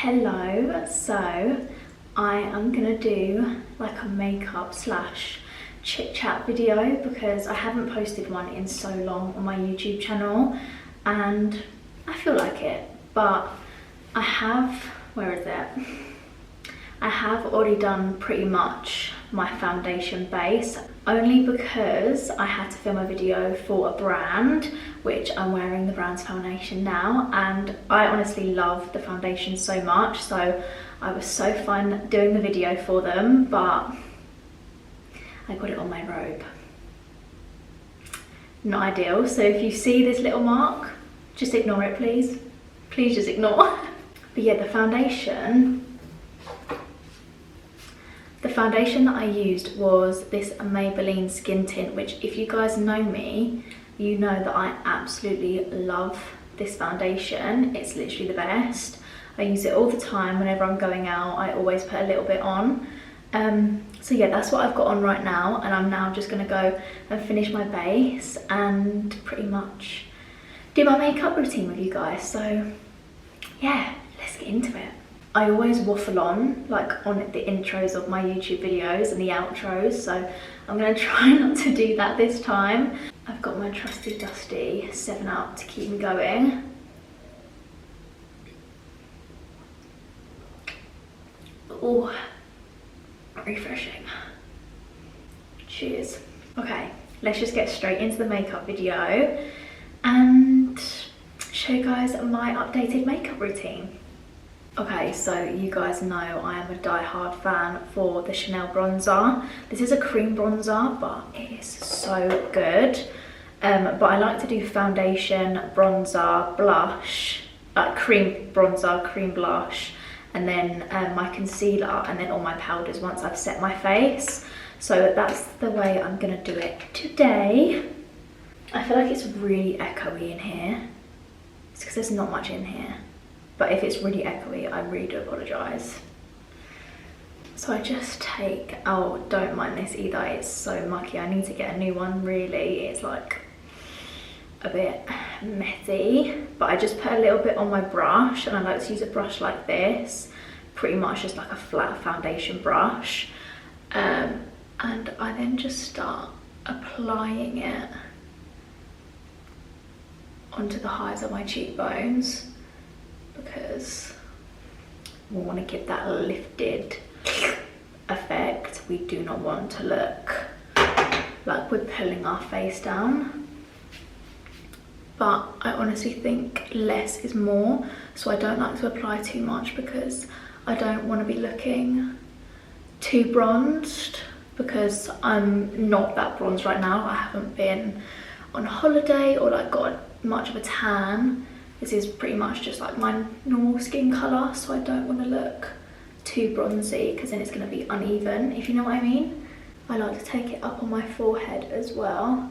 Hello, so I am gonna do like a makeup slash chit chat video because I haven't posted one in so long on my YouTube channel and I feel like it, but I have, where is it? I have already done pretty much my foundation base, only because I had to film a video for a brand, which I'm wearing the brand's foundation now, and I honestly love the foundation so much, so I was so fun doing the video for them, but I got it on my robe. Not ideal, so if you see this little mark, just ignore it, please. Please just ignore. But yeah, the foundation that I used was this Maybelline Skin Tint, which if you guys know me, you know that I absolutely love this foundation. It's literally the best. I use it all the time. Whenever I'm going out, I always put a little bit on. So yeah, that's what I've got on right now, and I'm now just gonna go and finish my base and pretty much do my makeup routine with you guys. So yeah, let's get into it. I always waffle on, like on the intros of my YouTube videos and the outros, so I'm gonna try not to do that this time. I've got my trusty dusty 7-Up to keep me going. Oh, refreshing. Cheers. Okay, let's just get straight into the makeup video and show you guys my updated makeup routine. Okay, so you guys know I am a die-hard fan for the Chanel bronzer. This is a cream bronzer, but it is so good. But I like to do foundation, bronzer, blush, cream bronzer, cream blush, and then my concealer, and then all my powders once I've set my face. So that's the way I'm gonna do it today. I feel like it's really echoey in here. It's because there's not much in here. But if it's really echoey, I really do apologise. So I just take, oh, don't mind this either, it's so mucky. I need to get a new one, really. It's like a bit messy. But I just put a little bit on my brush, and I like to use a brush like this. Pretty much just like a flat foundation brush. And I then just start applying it onto the highs of my cheekbones, because we want to give that lifted effect. We do not want to look like we're pulling our face down. But I honestly think less is more, so I don't like to apply too much because I don't want to be looking too bronzed, because I'm not that bronzed right now. I haven't been on holiday or like got much of a tan. This is pretty much just like my normal skin colour, so I don't want to look too bronzy because then it's going to be uneven, if you know what I mean. I like to take it up on my forehead as well.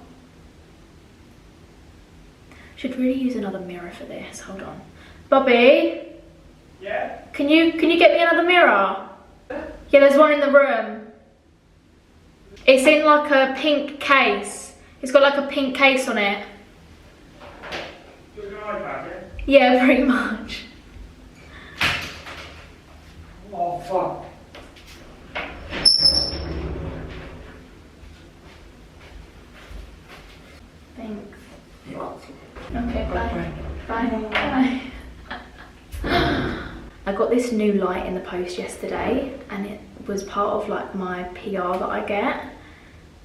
Should really use another mirror for this, hold on. Bobby? Yeah? Can you get me another mirror? Yeah, there's one in the room. It's in like a pink case. It's got like a pink case on it. Yeah, pretty much. Oh, fuck. Thanks. Okay, bye. Bye. I got this new light in the post yesterday, and it was part of like my PR that I get.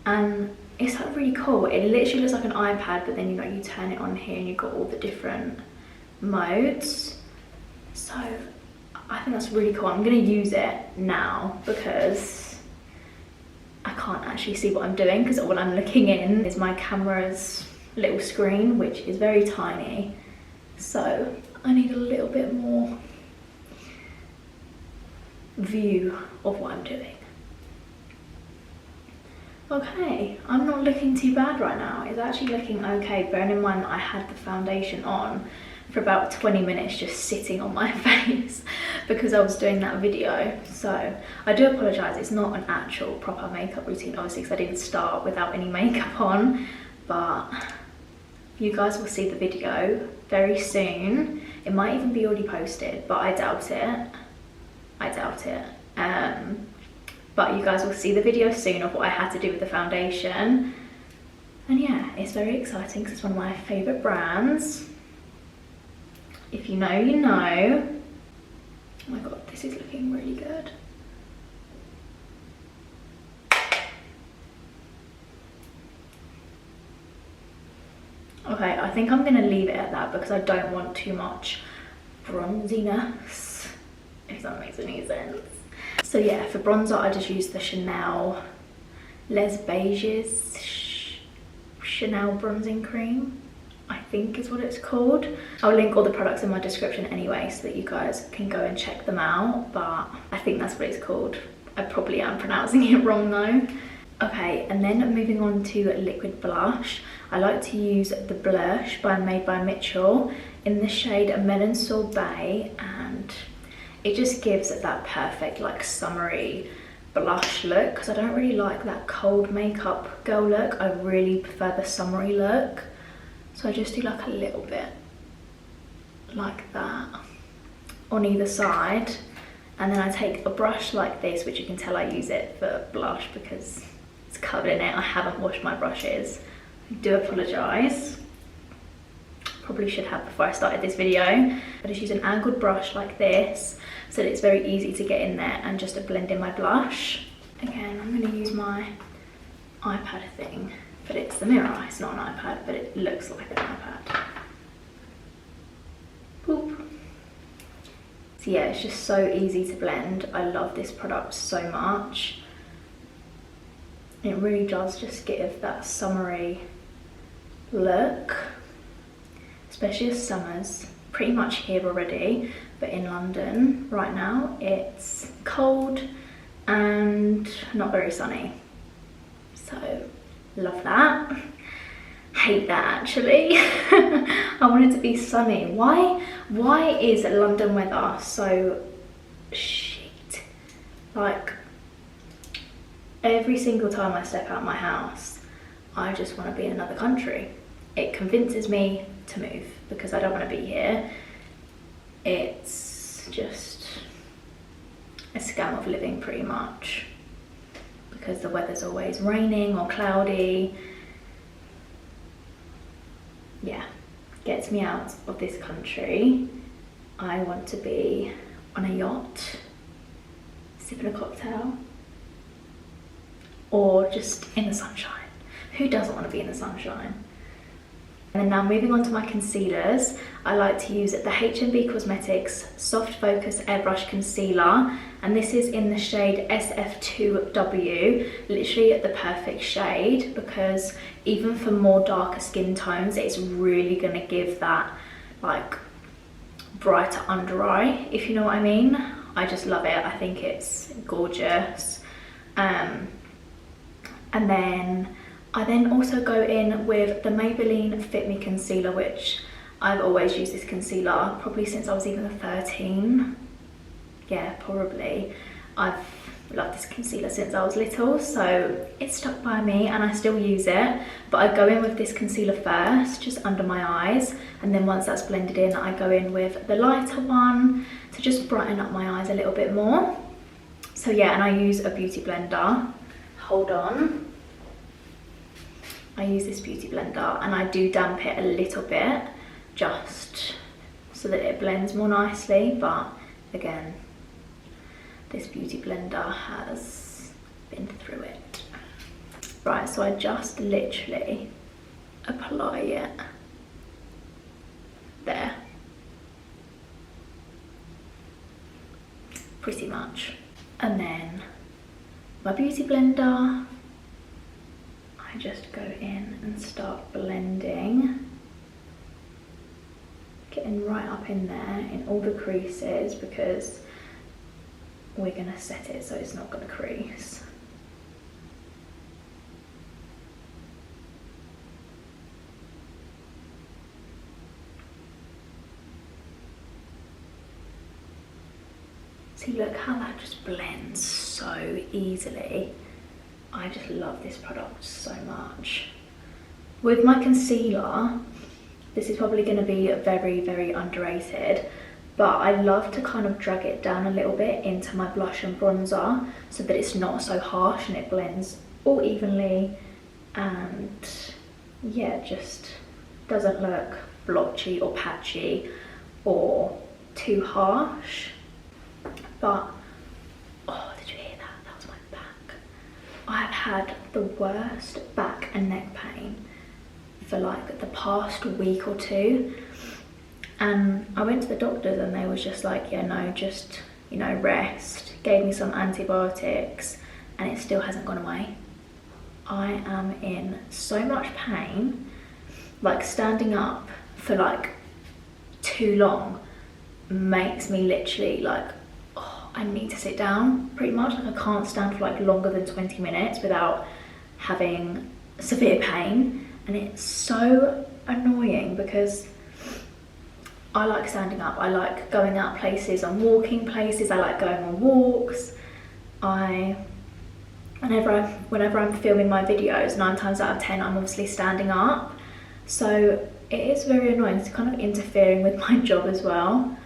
And it's like really cool. It literally looks like an iPad, but then you turn it on here and you've got all the different modes. So I think that's really cool. I'm gonna use it now because I can't actually see what I'm doing, because all I'm looking in is my camera's little screen, which is very tiny. So I need a little bit more view of what I'm doing. Okay, I'm not looking too bad right now. It's actually looking okay, bearing in mind that I had the foundation on for about 20 minutes just sitting on my face because I was doing that video. So I do apologise, it's not an actual proper makeup routine, obviously, because I didn't start without any makeup on, but you guys will see the video very soon. It might even be already posted, but I doubt it. But you guys will see the video soon of what I had to do with the foundation. And yeah, it's very exciting because it's one of my favourite brands. If you know, you know. Oh my god, this is looking really good. Okay, I think I'm gonna leave it at that because I don't want too much bronziness, if that makes any sense. So yeah, for bronzer I just use the Chanel Les Beiges Chanel bronzing cream, I think is what it's called. I'll link all the products in my description anyway so that you guys can go and check them out, but I think that's what it's called. I probably am pronouncing it wrong though. Okay, and then moving on to liquid blush. I like to use the Blush by Made by Mitchell in the shade Melon Sorbet, and it just gives it that perfect like summery blush look because I don't really like that cold makeup girl look. I really prefer the summery look. So I just do like a little bit like that on either side, and then I take a brush like this, which you can tell I use it for blush because it's covered in it. I haven't washed my brushes. I do apologise. Probably should have before I started this video. I just use an angled brush like this so that it's very easy to get in there and just to blend in my blush. Again, I'm going to use my iPad thing, but it's the mirror. It's not an iPad, but it looks like an iPad. Boop. So yeah, it's just so easy to blend. I love this product so much. It really does just give that summery look, especially as summer's pretty much here already, but in London right now it's cold and not very sunny, so love that. Hate that actually. I want it to be sunny. Why is London weather so shit? Like every single time I step out my house I just want to be in another country. It convinces me to move because I don't want to be here. It's just a scam of living pretty much because the weather's always raining or cloudy. Yeah, gets me out of this country. I want to be on a yacht, sipping a cocktail, or just in the sunshine. Who doesn't want to be in the sunshine? And then now moving on to my concealers, I like to use the H&B Cosmetics Soft Focus Airbrush Concealer, and this is in the shade SF2W, literally the perfect shade because even for more darker skin tones, it's really gonna give that like brighter under eye, if you know what I mean. I just love it. I think it's gorgeous. And then I also go in with the Maybelline Fit Me Concealer, which I've always used this concealer probably since I was either 13. Yeah, probably. I've loved this concealer since I was little, so it's stuck by me and I still use it. But I go in with this concealer first, just under my eyes, and then once that's blended in, I go in with the lighter one to just brighten up my eyes a little bit more. So yeah, and I use a beauty blender. Hold on. I use this beauty blender and I do damp it a little bit just so that it blends more nicely, but again, this beauty blender has been through it. Right, so I just literally apply it there, pretty much. And then my beauty blender, I just go in and start blending, getting right up in there in all the creases because we're gonna set it so it's not gonna crease. See, look how that just blends so easily. I just love this product so much. With my concealer, This is probably going to be very, very underrated, but I love to kind of drag it down a little bit into my blush and bronzer so that it's not so harsh and it blends all evenly, and yeah, just doesn't look blotchy or patchy or too harsh. But oh, did you hear that? That was my back. I have had the worst back and neck pain for like the past week or two, and I went to the doctors and they was just like, yeah, no, just, you know, rest, gave me some antibiotics, and it still hasn't gone away. I am in so much pain, like standing up for like too long makes me literally like, oh, I need to sit down pretty much. Like I can't stand for like longer than 20 minutes without having severe pain, and it's so annoying because I like standing up, I like going out places and walking places, I like going on walks. Whenever I'm filming my videos, 9 times out of 10 I'm obviously standing up, so it is very annoying. It's kind of interfering with my job as well,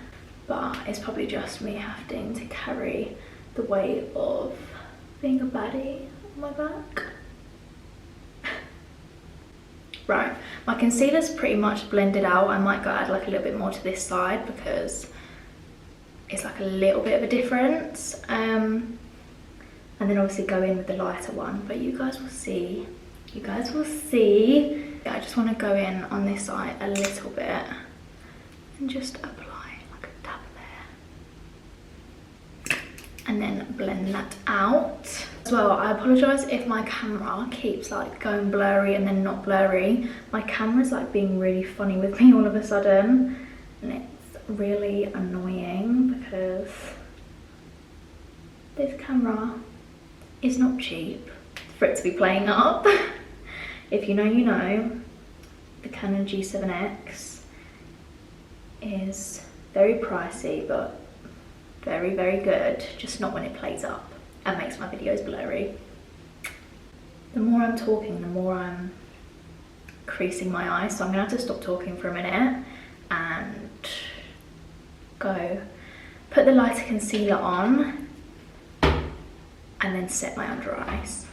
but it's probably just me having to carry the weight of being a baddie on my back. Right, my concealer's pretty much blended out. I might go add like a little bit more to this side because it's like a little bit of a difference, and then obviously go in with the lighter one, but you guys will see. You guys will see. I just want to go in on this side a little bit and just apply like a dab there, and then blend that out. As well, I apologise if my camera keeps like going blurry and then not blurry. My camera's like being really funny with me all of a sudden, and it's really annoying because this camera is not cheap for it to be playing up. If you know, you know. The Canon G7X is very pricey, but very, very good, just not when it plays up and makes my videos blurry. The more I'm talking, the more I'm creasing my eyes, so I'm gonna have to stop talking for a minute and go put the lighter concealer on and then set my under eyes.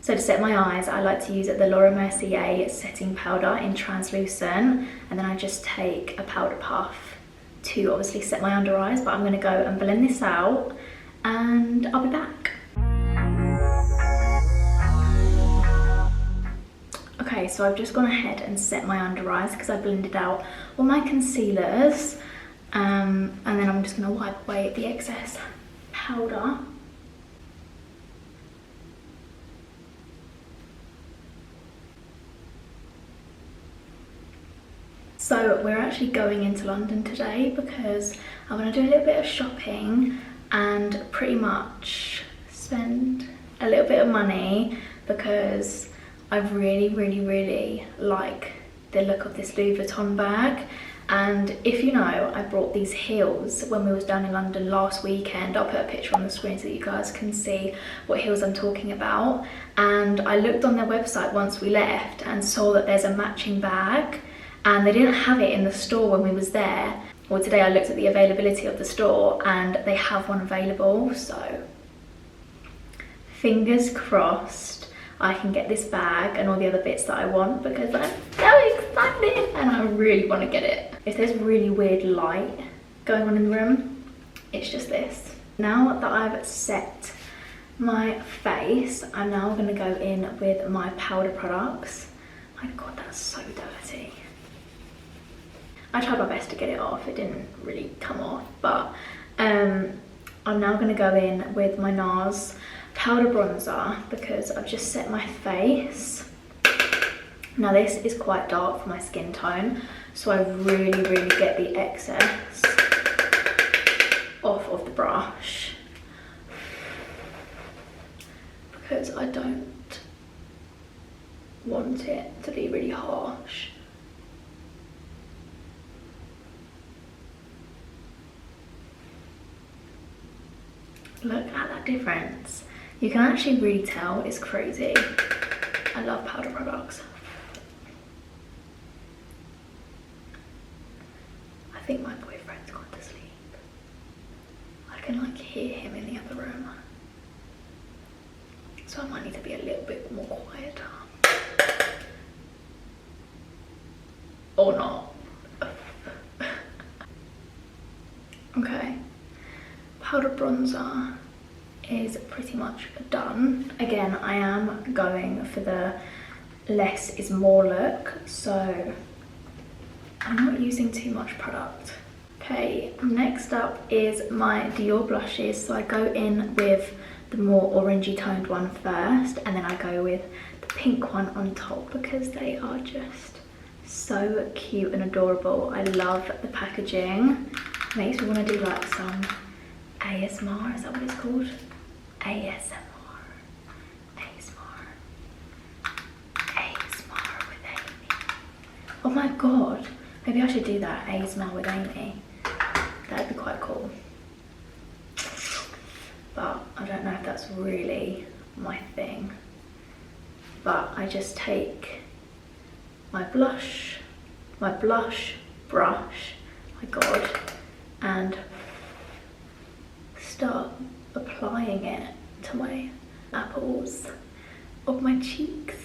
So to set my eyes, I like to use the Laura Mercier setting powder in translucent, and then I just take a powder puff to obviously set my under eyes, but I'm going to go and blend this out and I'll be back. Okay, so I've just gone ahead and set my under eyes because I blended out all my concealers, and then I'm just going to wipe away the excess powder. So we're actually going into London today because I want to do a little bit of shopping and pretty much spend a little bit of money because I really like the look of this Louis Vuitton bag. And if you know, I brought these heels when we was down in London last weekend. I'll put a picture on the screen so that you guys can see what heels I'm talking about. And I looked on their website once we left and saw that there's a matching bag, and they didn't have it in the store when we was there. Well, today I looked at the availability of the store and they have one available, so fingers crossed I can get this bag and all the other bits that I want because I'm so excited and I really want to get it. If there's really weird light going on in the room, it's just this. Now that I've set my face, I'm now going to go in with my powder products. My god, that's so dirty. I tried my best to get it off, it didn't really come off, but I'm now going to go in with my NARS powder bronzer because I've just set my face. Now this is quite dark for my skin tone, so I really get the excess off of the brush because I don't want it to be really harsh. Look at that difference. You can actually really tell, it's crazy. I love powder products. I think my boyfriend's gone to sleep. I can like hear him in the other room. So I might need to be a little bit more quieter. Or not. Okay. Powder bronzer is pretty much done. Again, I am going for the less is more look, so I'm not using too much product. Okay, next up is my Dior blushes. So I go in with the more orangey toned one first, and then I go with the pink one on top because they are just so cute and adorable. I love the packaging. Makes me want to do like some ASMR, is that what it's called? ASMR. ASMR with Amy. Oh my god, maybe I should do that, ASMR with Amy. That'd be quite cool. But I don't know if that's really my thing. But I just take my blush brush, my god, and start applying it to my apples of my cheeks.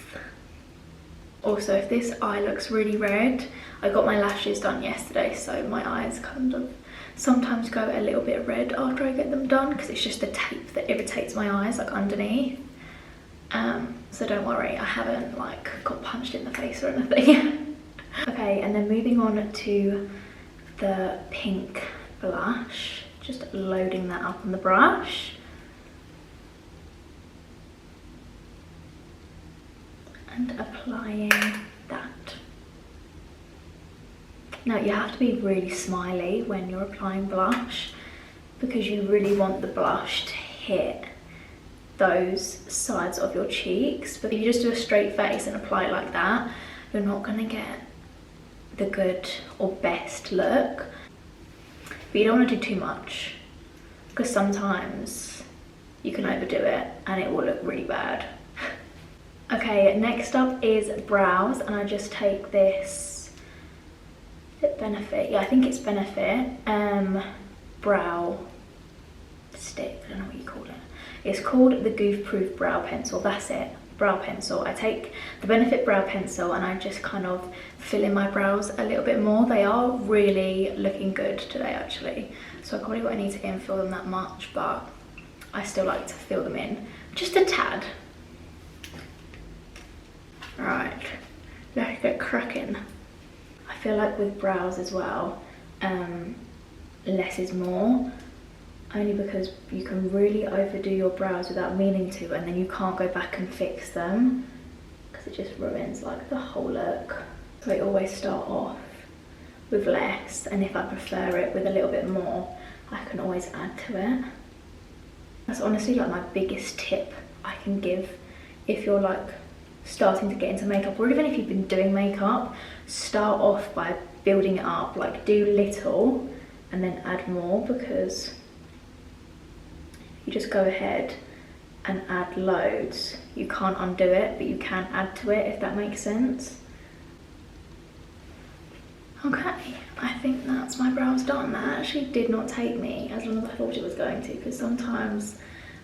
Also, if this eye looks really red, I got my lashes done yesterday, so my eyes kind of sometimes go a little bit red after I get them done because it's just the tape that irritates my eyes, like underneath. So don't worry, I haven't like got punched in the face or anything. Okay, and then moving on to the pink blush, just loading that up on the brush. And applying that. Now you have to be really smiley when you're applying blush because you really want the blush to hit those sides of your cheeks. But if you just do a straight face and apply it like that, you're not gonna get the good or best look. But you don't want to do too much because sometimes you can overdo it and it will look really bad. Okay, next up is brows, and I just take this, is it Benefit? Yeah, I think it's Benefit brow stick, I don't know what you call it. It's called the Goof Proof Brow Pencil, that's it, brow pencil. I take the Benefit brow pencil and I just kind of fill in my brows a little bit more. They are really looking good today actually, so I probably won't need to infill them that much, but I still like to fill them in just a tad. Right, let's get cracking. I feel like with brows as well, less is more, only because you can really overdo your brows without meaning to, and then you can't go back and fix them because it just ruins like the whole look. So I always start off with less, and if I prefer it with a little bit more, I can always add to it. That's honestly like my biggest tip I can give if you're like starting to get into makeup, or even if you've been doing makeup, start off by building it up, like do little and then add more, because you just go ahead and add loads, you can't undo it, but you can add to it, if that makes sense. Okay, I think that's my brows done. That actually did not take me as long as I thought it was going to, because sometimes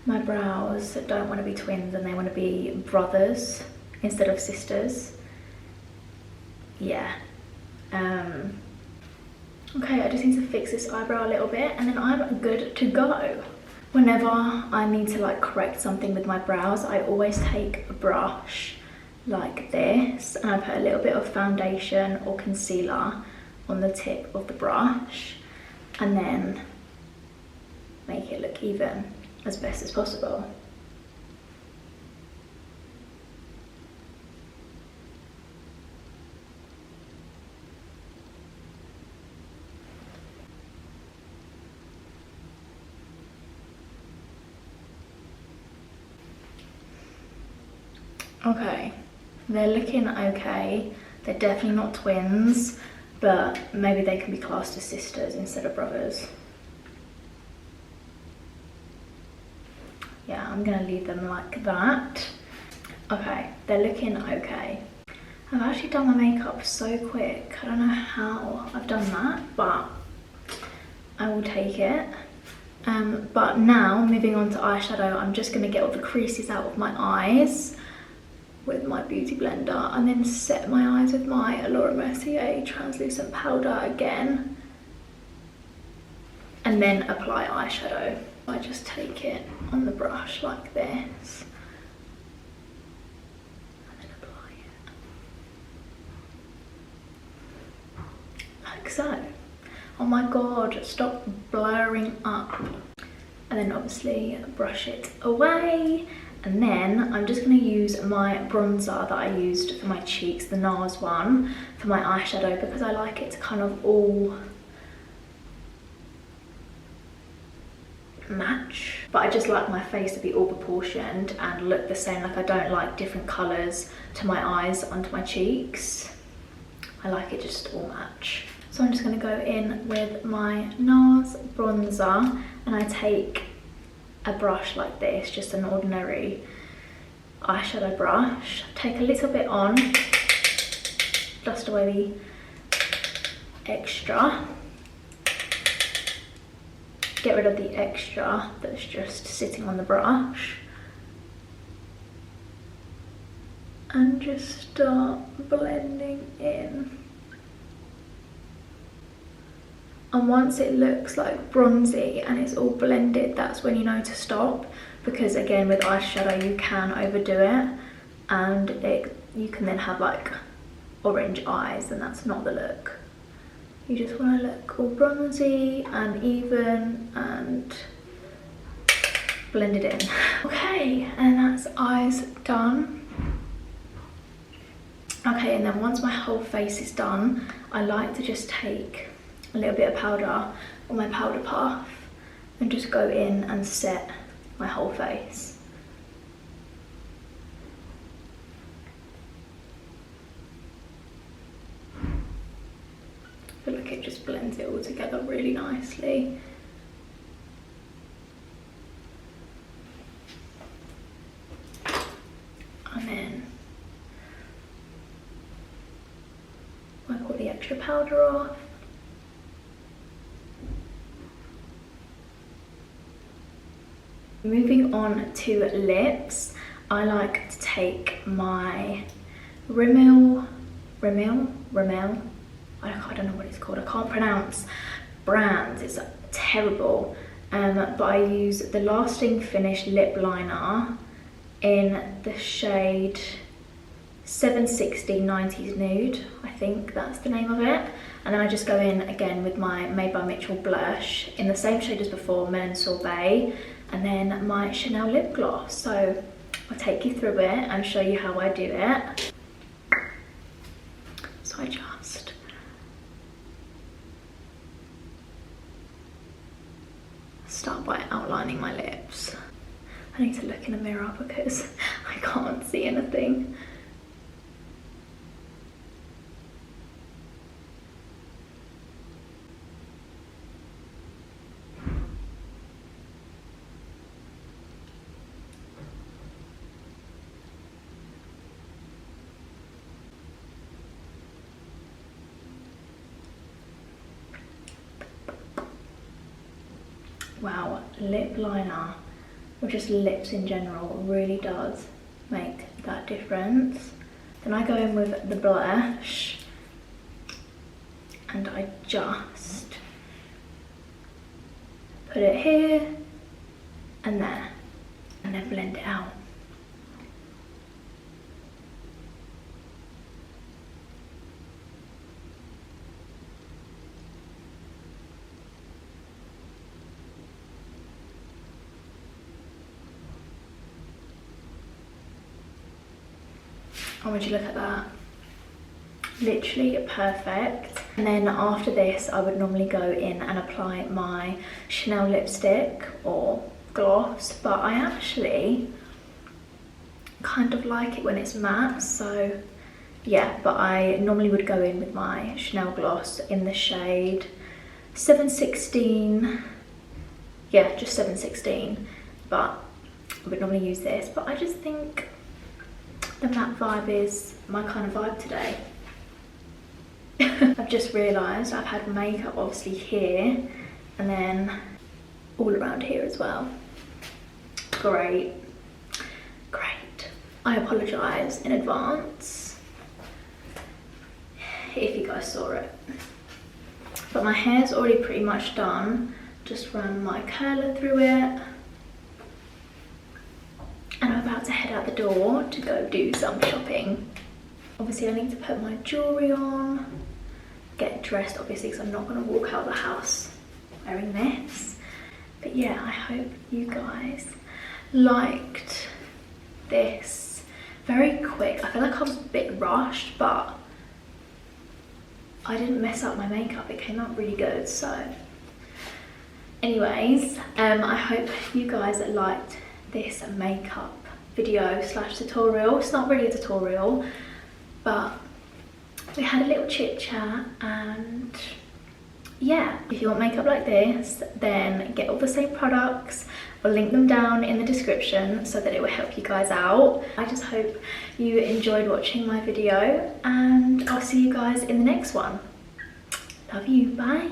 my brows don't want to be twins and they want to be brothers instead of sisters. Yeah. Okay, I just need to fix this eyebrow a little bit and then I'm good to go. Whenever I need to like correct something with my brows, I always take a brush like this and I put a little bit of foundation or concealer on the tip of the brush and then make it look even as best as possible. Okay, they're looking okay. They're definitely not twins, but maybe they can be classed as sisters instead of brothers. yeah, I'm gonna leave them like that. Okay, they're looking okay. I've actually done my makeup so quick. I don't know how I've done that, but I will take it. But now, moving on to eyeshadow, I'm just gonna get all the creases out of my eyes with my beauty blender and then set my eyes with my Laura Mercier translucent powder again. And then apply eyeshadow. I just take it on the brush like this. Like so. Oh my god, stop blurring up. And then obviously brush it away. And then I'm just going to use my bronzer that I used for my cheeks, the NARS one, for my eyeshadow because I like it to kind of all match. But I just like my face to be all proportioned and look the same. Like I don't like different colours to my eyes onto my cheeks. I like it just to all match. So I'm just going to go in with my NARS bronzer and I take a brush like this, just an ordinary eyeshadow brush. Take a little bit on, dust away the extra. Get rid of the extra that's just sitting on the brush. And just start blending in. And once it looks like bronzy and it's all blended, that's when you know to stop. Because again, with eyeshadow, you can overdo it. And you can then have like orange eyes and that's not the look. You just want to look all bronzy and even and blend it in. Okay, and that's eyes done. Okay, and then once my whole face is done, I like to just take a little bit of powder on my powder puff and just go in and set my whole face. I feel like it just blends it all together really nicely. And then wipe all the extra powder off. Moving on to lips, I like to take my Rimmel, I don't know what it's called, I can't pronounce brands, it's terrible, but I use the Lasting Finish lip liner in the shade 760 90s Nude, I think that's the name of it. And then I just go in again with my Made by Mitchell blush in the same shade as before, Melon Sorbet, and then my Chanel lip gloss. So I'll take you through it and show you how I do it. So I just start by outlining my lips. I need to look in a mirror because I can't see anything. Wow, lip liner, or just lips in general, really does make that difference. Then I go in with the blush and I just put it here and there and then blend it out. Oh, would you look at that? Literally perfect. And then after this, I would normally go in and apply my Chanel lipstick or gloss, but I actually kind of like it when it's matte, so yeah, but I normally would go in with my Chanel gloss in the shade 716, yeah, just 716, but I would normally use this, but I just think the matte vibe is my kind of vibe today. I've just realised I've had makeup obviously here and then all around here as well. Great. I apologise in advance if you guys saw it. But my hair's already pretty much done. Just ran my curler through it. And I'm about to head out the door to go do some shopping. Obviously I need to put my jewellery on, get dressed obviously because I'm not going to walk out of the house wearing this. But yeah, I hope you guys liked this. Very quick. I feel like I was a bit rushed, but I didn't mess up my makeup. It came out really good. So anyways, I hope you guys liked this makeup video slash tutorial. It's not really a tutorial, but we had a little chit chat, and yeah, if you want makeup like this, then get all the same products. I'll link them down in the description so that it will help you guys out. I just hope you enjoyed watching my video, and I'll see you guys in the next one. Love you, bye.